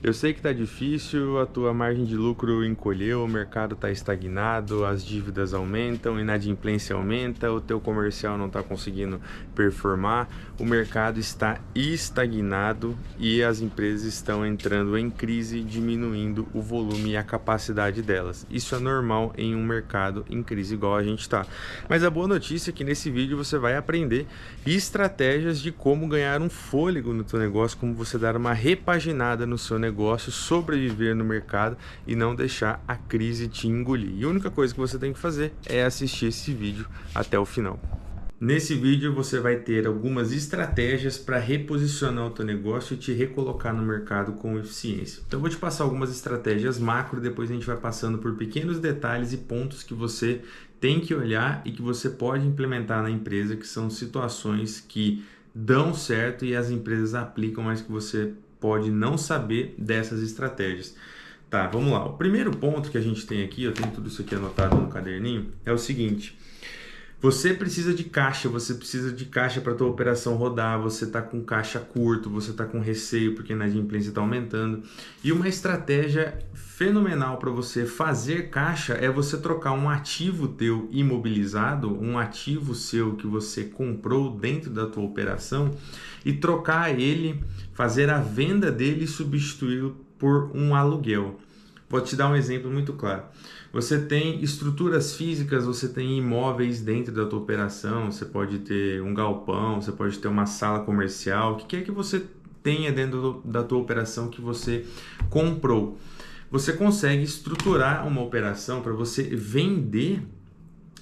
Eu sei que está difícil, a tua margem de lucro encolheu, o mercado está estagnado, as dívidas aumentam, a inadimplência aumenta, o teu comercial não está conseguindo performar, o mercado está estagnado e as empresas estão entrando em crise, diminuindo o volume e a capacidade delas. Isso é normal em um mercado em crise igual a gente está. Mas a boa notícia é que nesse vídeo você vai aprender estratégias de como ganhar um fôlego no teu negócio, como você dar uma repaginada no seu negócio, sobreviver no mercado e não deixar a crise te engolir. E a única coisa que você tem que fazer é assistir esse vídeo até o final. Nesse vídeo você vai ter algumas estratégias para reposicionar o teu negócio e te recolocar no mercado com eficiência. Então eu vou te passar algumas estratégias macro, depois a gente vai passando por pequenos detalhes e pontos que você tem que olhar e que você pode implementar na empresa, que são situações que dão certo e as empresas aplicam, mas que você pode não saber dessas estratégias. Tá, vamos lá. O primeiro ponto que a gente tem aqui, eu tenho tudo isso aqui anotado no caderninho, é o seguinte: você precisa de caixa para a tua operação rodar, você está com caixa curto, você está com receio porque a inadimplência está aumentando. E uma estratégia fenomenal para você fazer caixa é você trocar um ativo teu imobilizado, um ativo seu que você comprou dentro da tua operação e trocar ele, fazer a venda dele e substituí-lo por um aluguel. Vou te dar um exemplo muito claro. Você tem estruturas físicas, você tem imóveis dentro da tua operação, você pode ter um galpão, você pode ter uma sala comercial, o que quer que você tenha dentro da tua operação que você comprou. Você consegue estruturar uma operação para você vender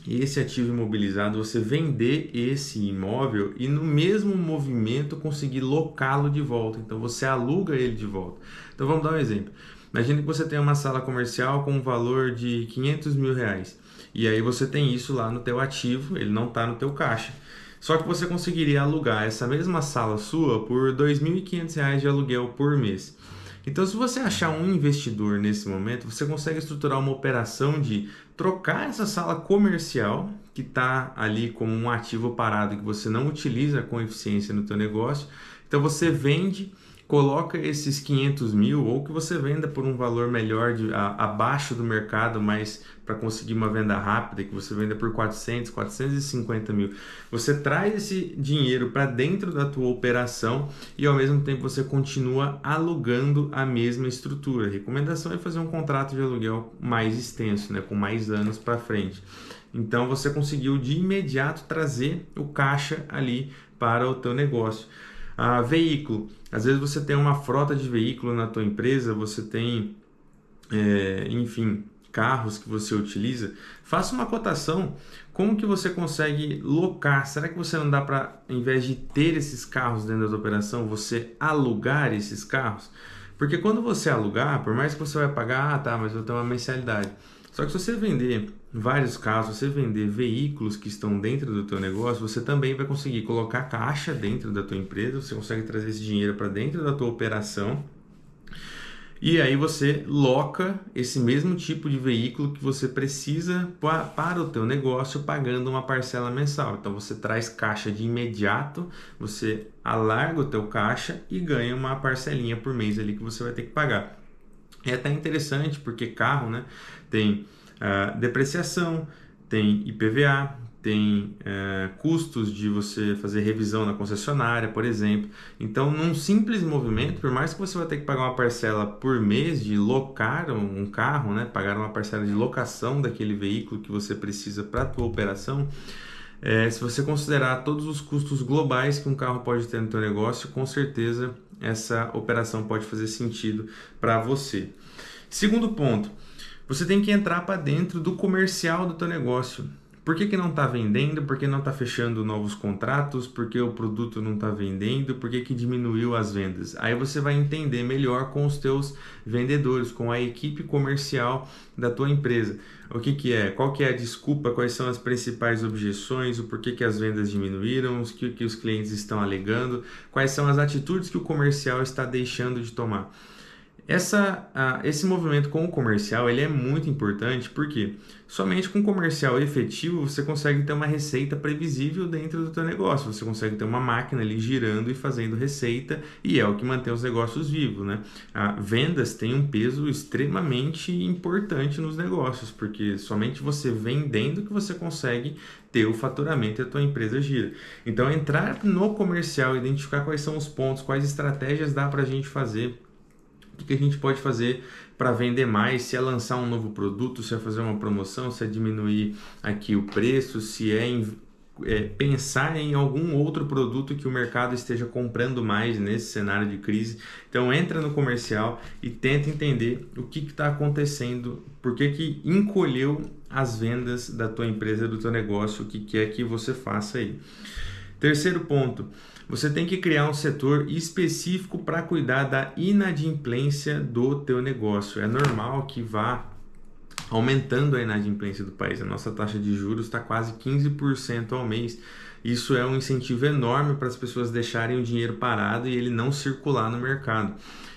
esse ativo imobilizado, você vender esse imóvel e no mesmo movimento conseguir locá-lo de volta. Então você aluga ele de volta. Então vamos dar um exemplo. Imagina que você tem uma sala comercial com um valor de 500 mil reais. E aí você tem isso lá no teu ativo, ele não está no teu caixa. Só que você conseguiria alugar essa mesma sala sua por R$ 2.500 de aluguel por mês. Então, se você achar um investidor nesse momento, você consegue estruturar uma operação de trocar essa sala comercial, que está ali como um ativo parado que você não utiliza com eficiência no teu negócio. Então, você vende, coloca esses 500 mil, ou que você venda por um valor melhor, abaixo do mercado, mas para conseguir uma venda rápida, que você venda por 400, 450 mil. Você traz esse dinheiro para dentro da tua operação e ao mesmo tempo você continua alugando a mesma estrutura. A recomendação é fazer um contrato de aluguel mais extenso, né, com mais anos para frente. Então você conseguiu de imediato trazer o caixa ali para o teu negócio. Veículo. Às vezes você tem uma frota de veículo na tua empresa, você tem, enfim, carros que você utiliza. Faça uma cotação. Como que você consegue locar? Será que você não dá para, em vez de ter esses carros dentro da operação, você alugar esses carros? Porque quando você alugar, por mais que você vai pagar, mas eu tenho uma mensalidade. Só que se você vender vários carros, você vender veículos que estão dentro do teu negócio, você também vai conseguir colocar caixa dentro da tua empresa, você consegue trazer esse dinheiro para dentro da tua operação. E aí você loca esse mesmo tipo de veículo que você precisa para o teu negócio, pagando uma parcela mensal. Então você traz caixa de imediato, você alarga o teu caixa e ganha uma parcelinha por mês ali que você vai ter que pagar. É até interessante porque carro, né, tem depreciação, tem IPVA, tem custos de você fazer revisão na concessionária, por exemplo. Então, num simples movimento, por mais que você vai ter que pagar uma parcela por mês de locar um carro, né, pagar uma parcela de locação daquele veículo que você precisa para a tua operação, se você considerar todos os custos globais que um carro pode ter no teu negócio, com certeza essa operação pode fazer sentido para você. Segundo ponto, você tem que entrar para dentro do comercial do teu negócio. Por que não está vendendo? Por que não está fechando novos contratos? Por que o produto não está vendendo? Por que diminuiu as vendas? Aí você vai entender melhor com os teus vendedores, com a equipe comercial da tua empresa. O que é? Qual que é a desculpa? Quais são as principais objeções? O porquê que as vendas diminuíram? O que os clientes estão alegando? Quais são as atitudes que o comercial está deixando de tomar? Esse movimento com o comercial ele é muito importante porque somente com comercial efetivo você consegue ter uma receita previsível dentro do teu negócio. Você consegue ter uma máquina ali girando e fazendo receita e é o que mantém os negócios vivos, né? Vendas têm um peso extremamente importante nos negócios, porque somente você vendendo que você consegue ter o faturamento e a tua empresa gira. Então, entrar no comercial, identificar quais são os pontos, quais estratégias dá para a gente fazer, o que a gente pode fazer para vender mais, se é lançar um novo produto, se é fazer uma promoção, se é diminuir aqui o preço, se é pensar em algum outro produto que o mercado esteja comprando mais nesse cenário de crise. Então entra no comercial e tenta entender o que está acontecendo, por que encolheu as vendas da tua empresa, do teu negócio, o que é que você faça aí. Terceiro ponto, você tem que criar um setor específico para cuidar da inadimplência do teu negócio. É normal que vá aumentando a inadimplência do país. A nossa taxa de juros está quase 15% ao mês. Isso é um incentivo enorme para as pessoas deixarem o dinheiro parado e ele não circular no mercado.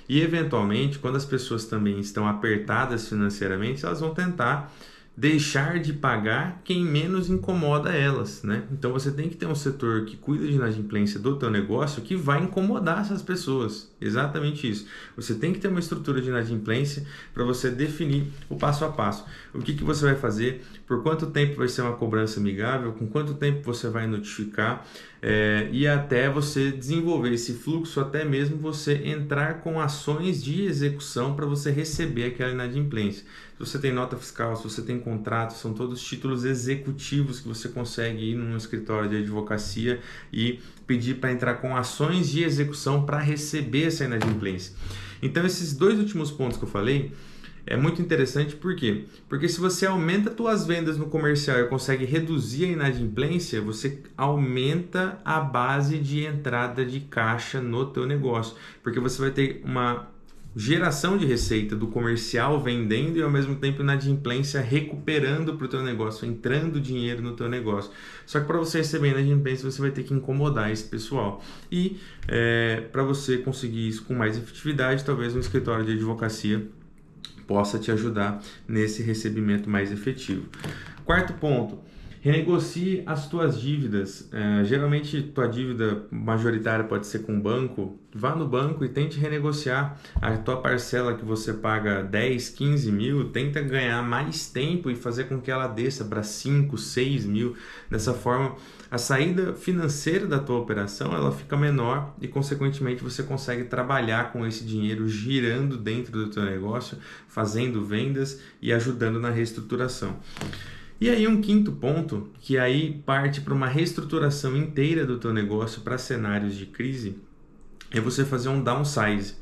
E, eventualmente, quando as pessoas também estão apertadas financeiramente, elas vão tentar deixar de pagar quem menos incomoda elas, né? Então você tem que ter um setor que cuida de inadimplência do teu negócio que vai incomodar essas pessoas. Exatamente isso. Você tem que ter uma estrutura de inadimplência para você definir o passo a passo. O que você vai fazer, por quanto tempo vai ser uma cobrança amigável, com quanto tempo você vai notificar, e até você desenvolver esse fluxo, até mesmo você entrar com ações de execução para você receber aquela inadimplência. Se você tem nota fiscal, se você tem contrato, são todos títulos executivos que você consegue ir num escritório de advocacia e pedir para entrar com ações de execução para receber essa inadimplência. Então, esses dois últimos pontos que eu falei é muito interessante, por quê? Porque se você aumenta as suas vendas no comercial e consegue reduzir a inadimplência, você aumenta a base de entrada de caixa no teu negócio, porque você vai ter uma geração de receita do comercial vendendo e ao mesmo tempo inadimplência recuperando para o teu negócio, entrando dinheiro no teu negócio. Só que para você receber inadimplência você vai ter que incomodar esse pessoal e para você conseguir isso com mais efetividade, talvez um escritório de advocacia possa te ajudar nesse recebimento mais efetivo. Quarto ponto, renegocie as tuas dívidas. Geralmente tua dívida majoritária pode ser com o banco. Vá no banco e tente renegociar a tua parcela que você paga 10, 15 mil, tenta ganhar mais tempo e fazer com que ela desça para 5, 6 mil. Dessa forma, a saída financeira da tua operação ela fica menor e, consequentemente, você consegue trabalhar com esse dinheiro girando dentro do teu negócio, fazendo vendas e ajudando na reestruturação. E aí um quinto ponto, que aí parte para uma reestruturação inteira do teu negócio para cenários de crise, é você fazer um downsize.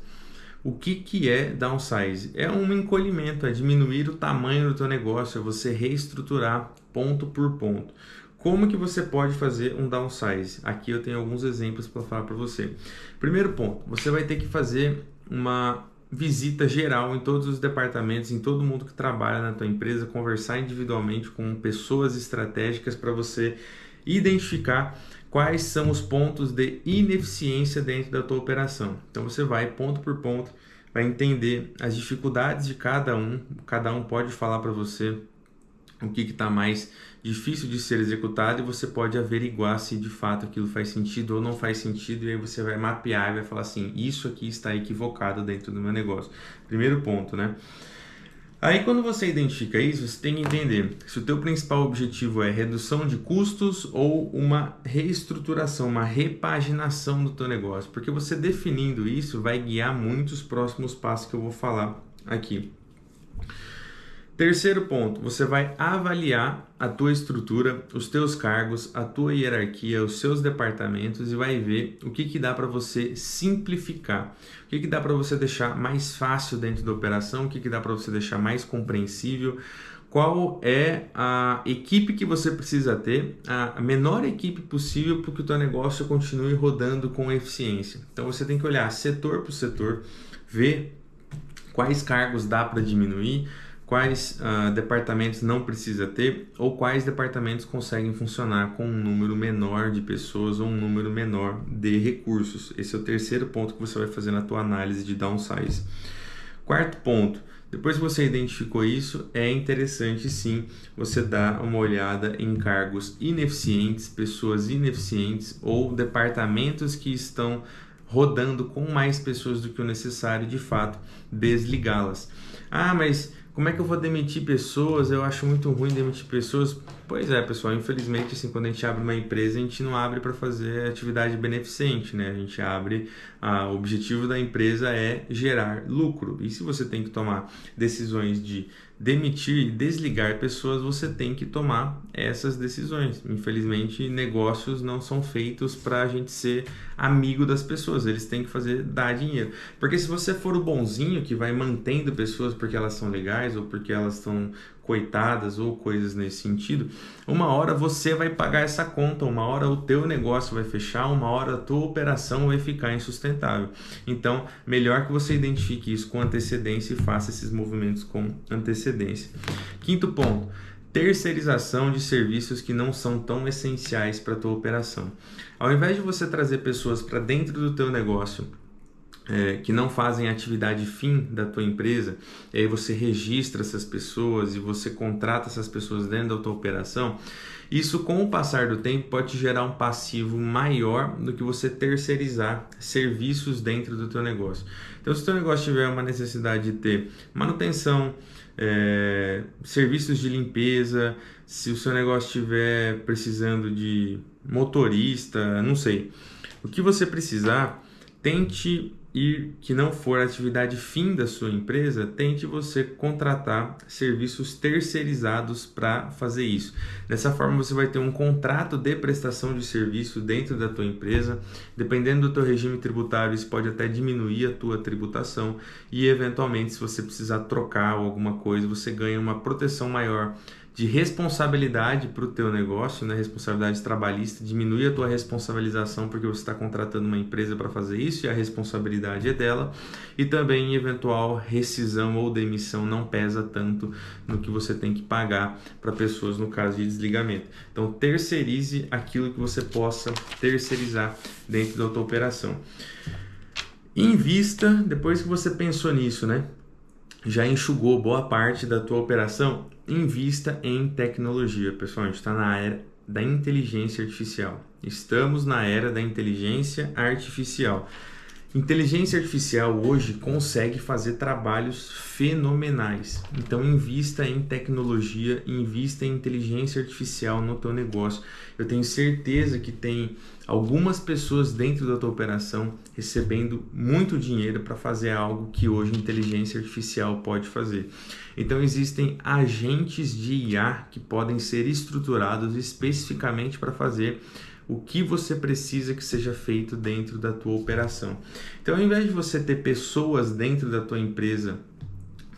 O que é downsize? É um encolhimento, é diminuir o tamanho do teu negócio, é você reestruturar ponto por ponto. Como que você pode fazer um downsize? Aqui eu tenho alguns exemplos para falar para você. Primeiro ponto, você vai ter que fazer uma visita geral em todos os departamentos, em todo mundo que trabalha na tua empresa, conversar individualmente com pessoas estratégicas para você identificar quais são os pontos de ineficiência dentro da tua operação. Então você vai ponto por ponto, vai entender as dificuldades de cada um pode falar para você o que está mais difícil de ser executado e você pode averiguar se de fato aquilo faz sentido ou não faz sentido, e aí você vai mapear e vai falar assim, isso aqui está equivocado dentro do meu negócio. Primeiro ponto, né? Aí quando você identifica isso, você tem que entender se o teu principal objetivo é redução de custos ou uma reestruturação, uma repaginação do teu negócio, porque você definindo isso vai guiar muitos próximos passos que eu vou falar aqui. Terceiro ponto, você vai avaliar a tua estrutura, os teus cargos, a tua hierarquia, os seus departamentos e vai ver o que dá para você simplificar, o que dá para você deixar mais fácil dentro da operação, o que dá para você deixar mais compreensível, qual é a equipe que você precisa ter, a menor equipe possível para que o teu negócio continue rodando com eficiência. Então você tem que olhar setor por setor, ver quais cargos dá para diminuir, quais departamentos não precisa ter ou quais departamentos conseguem funcionar com um número menor de pessoas ou um número menor de recursos. Esse é o terceiro ponto que você vai fazer na tua análise de downsize. Quarto ponto, depois que você identificou isso, é interessante sim você dar uma olhada em cargos ineficientes, pessoas ineficientes ou departamentos que estão rodando com mais pessoas do que o necessário, de fato, desligá-las. Ah, mas como é que eu vou demitir pessoas? Eu acho muito ruim demitir pessoas. Pois é, pessoal, infelizmente, assim, quando a gente abre uma empresa, a gente não abre para fazer atividade beneficente, né? A gente abre, o objetivo da empresa é gerar lucro. E se você tem que tomar decisões de demitir e desligar pessoas, você tem que tomar essas decisões. Infelizmente, negócios não são feitos para a gente ser amigo das pessoas, eles têm que fazer dar dinheiro. Porque se você for o bonzinho que vai mantendo pessoas porque elas são legais ou porque elas estão coitadas ou coisas nesse sentido, uma hora você vai pagar essa conta, uma hora o teu negócio vai fechar, uma hora a tua operação vai ficar insustentável. Então, melhor que você identifique isso com antecedência e faça esses movimentos com antecedência. Quinto ponto, terceirização de serviços que não são tão essenciais para a tua operação. Ao invés de você trazer pessoas para dentro do teu negócio, que não fazem atividade fim da tua empresa, e aí você registra essas pessoas e você contrata essas pessoas dentro da tua operação, isso com o passar do tempo pode gerar um passivo maior do que você terceirizar serviços dentro do teu negócio. Então, se o teu negócio tiver uma necessidade de ter manutenção, serviços de limpeza, se o seu negócio estiver precisando de motorista, não sei, o que você precisar, tente ir, que não for a atividade fim da sua empresa, tente você contratar serviços terceirizados para fazer isso. Dessa forma você vai ter um contrato de prestação de serviço dentro da tua empresa. Dependendo do teu regime tributário, isso pode até diminuir a tua tributação e eventualmente, se você precisar trocar alguma coisa, você ganha uma proteção maior de responsabilidade para o teu negócio, né? Responsabilidade trabalhista, diminui a tua responsabilização porque você está contratando uma empresa para fazer isso e a responsabilidade é dela, e também eventual rescisão ou demissão não pesa tanto no que você tem que pagar para pessoas no caso de desligamento. Então terceirize aquilo que você possa terceirizar dentro da tua operação. Invista, depois que você pensou nisso, né? Já enxugou boa parte da tua operação, invista em tecnologia. Pessoal, a gente está na era da inteligência artificial. Estamos na era da inteligência artificial. Inteligência artificial hoje consegue fazer trabalhos fenomenais. Então invista em tecnologia, invista em inteligência artificial no teu negócio. Eu tenho certeza que tem algumas pessoas dentro da tua operação recebendo muito dinheiro para fazer algo que hoje a inteligência artificial pode fazer. Então existem agentes de IA que podem ser estruturados especificamente para fazer o que você precisa que seja feito dentro da tua operação. Então, ao invés de você ter pessoas dentro da tua empresa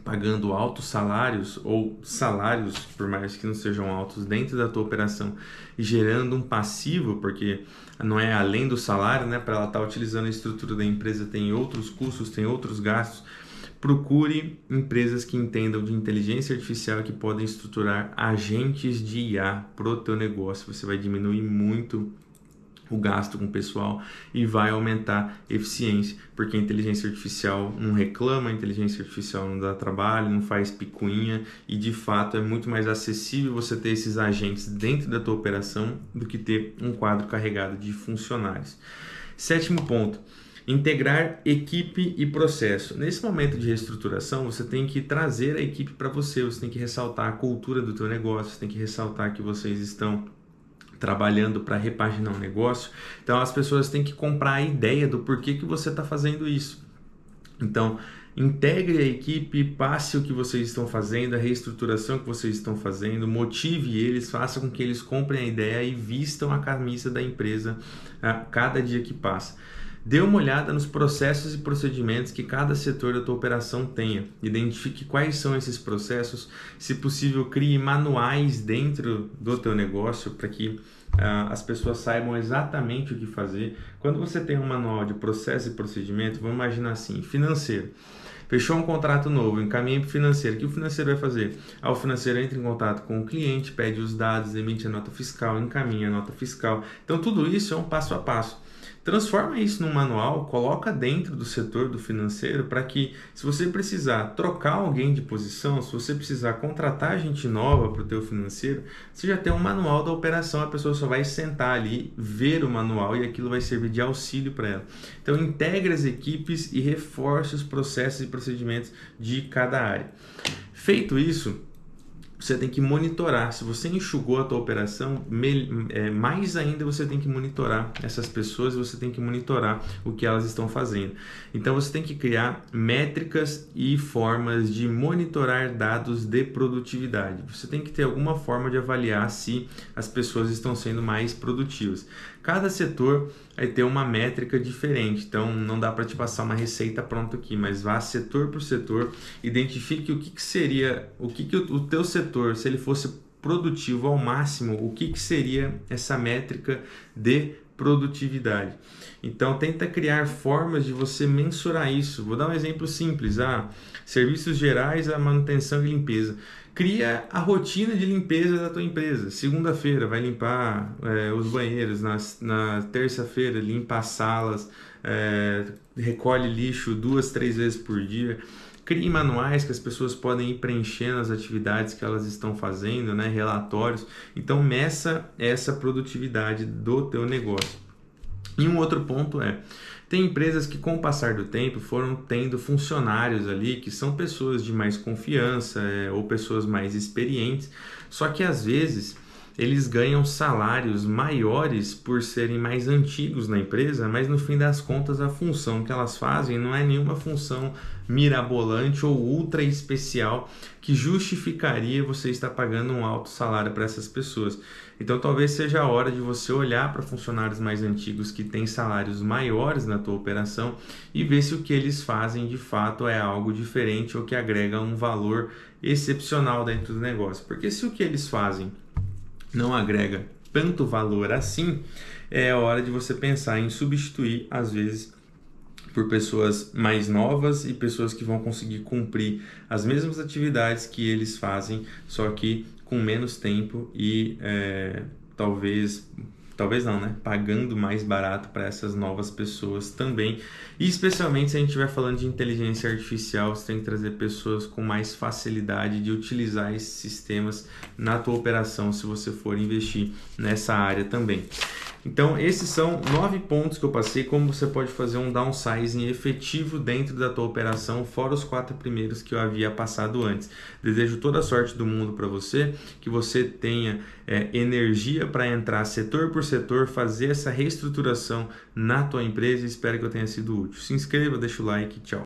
pagando altos salários ou salários, por mais que não sejam altos, dentro da tua operação e gerando um passivo, porque não é além do salário, né? Para ela estar utilizando a estrutura da empresa, tem outros custos, tem outros gastos. Procure empresas que entendam de inteligência artificial e que podem estruturar agentes de IA para o teu negócio. Você vai diminuir muito o gasto com o pessoal e vai aumentar a eficiência, porque a inteligência artificial não reclama, a inteligência artificial não dá trabalho, não faz picuinha e de fato é muito mais acessível você ter esses agentes dentro da tua operação do que ter um quadro carregado de funcionários. Sétimo ponto, integrar equipe e processo. Nesse momento de reestruturação, você tem que trazer a equipe para você, você tem que ressaltar a cultura do teu negócio, você tem que ressaltar que vocês estão trabalhando para repaginar um negócio. Então as pessoas têm que comprar a ideia do porquê que você está fazendo isso. Então integre a equipe, passe o que vocês estão fazendo, a reestruturação que vocês estão fazendo, motive eles, faça com que eles comprem a ideia e vistam a camisa da empresa a cada dia que passa. Dê uma olhada nos processos e procedimentos que cada setor da tua operação tenha. Identifique quais são esses processos. Se possível, crie manuais dentro do teu negócio para que as pessoas saibam exatamente o que fazer. Quando você tem um manual de processo e procedimento, vamos imaginar assim, financeiro. Fechou um contrato novo, encaminha para o financeiro. O que o financeiro vai fazer? O financeiro entra em contato com o cliente, pede os dados, emite a nota fiscal, encaminha a nota fiscal. Então tudo isso é um passo a passo. Transforma isso num manual, coloca dentro do setor do financeiro para que, se você precisar trocar alguém de posição, se você precisar contratar gente nova para o teu financeiro, você já tem um manual da operação, a pessoa só vai sentar ali, ver o manual e aquilo vai servir de auxílio para ela. Então, integre as equipes e reforce os processos e procedimentos de cada área. Feito isso, você tem que monitorar. Se você enxugou a tua operação, mais ainda você tem que monitorar essas pessoas, você tem que monitorar o que elas estão fazendo. Então você tem que criar métricas e formas de monitorar dados de produtividade. Você tem que ter alguma forma de avaliar se as pessoas estão sendo mais produtivas. Cada setor vai ter uma métrica diferente, então não dá para te passar uma receita pronta aqui, mas vá setor por setor, identifique o que seria, o teu setor, se ele fosse produtivo ao máximo, o que seria essa métrica de produtividade. Então tenta criar formas de você mensurar isso. Vou dar um exemplo simples, serviços gerais, a manutenção e limpeza. Cria a rotina de limpeza da tua empresa. Segunda-feira vai limpar os banheiros, na terça-feira limpa as salas, recolhe lixo 2, 3 vezes por dia. Crie manuais que as pessoas podem ir preenchendo as atividades que elas estão fazendo, né? Relatórios. Então meça essa produtividade do teu negócio. E um outro ponto tem empresas que com o passar do tempo foram tendo funcionários ali que são pessoas de mais confiança ou pessoas mais experientes, só que às vezes eles ganham salários maiores por serem mais antigos na empresa, mas no fim das contas a função que elas fazem não é nenhuma função mirabolante ou ultra especial que justificaria você estar pagando um alto salário para essas pessoas. Então talvez seja a hora de você olhar para funcionários mais antigos que têm salários maiores na tua operação e ver se o que eles fazem de fato é algo diferente ou que agrega um valor excepcional dentro do negócio. Porque se o que eles fazem não agrega tanto valor assim, é hora de você pensar em substituir, às vezes, por pessoas mais novas e pessoas que vão conseguir cumprir as mesmas atividades que eles fazem, só que com menos tempo e talvez não, né? Pagando mais barato para essas novas pessoas também. E especialmente se a gente estiver falando de inteligência artificial, você tem que trazer pessoas com mais facilidade de utilizar esses sistemas na tua operação, se você for investir nessa área também. Então, esses são 9 pontos que eu passei, como você pode fazer um downsizing efetivo dentro da tua operação, fora os 4 primeiros que eu havia passado antes. Desejo toda a sorte do mundo para você, que você tenha energia para entrar setor por setor, fazer essa reestruturação na tua empresa e espero que eu tenha sido útil. Se inscreva, deixa o like, tchau.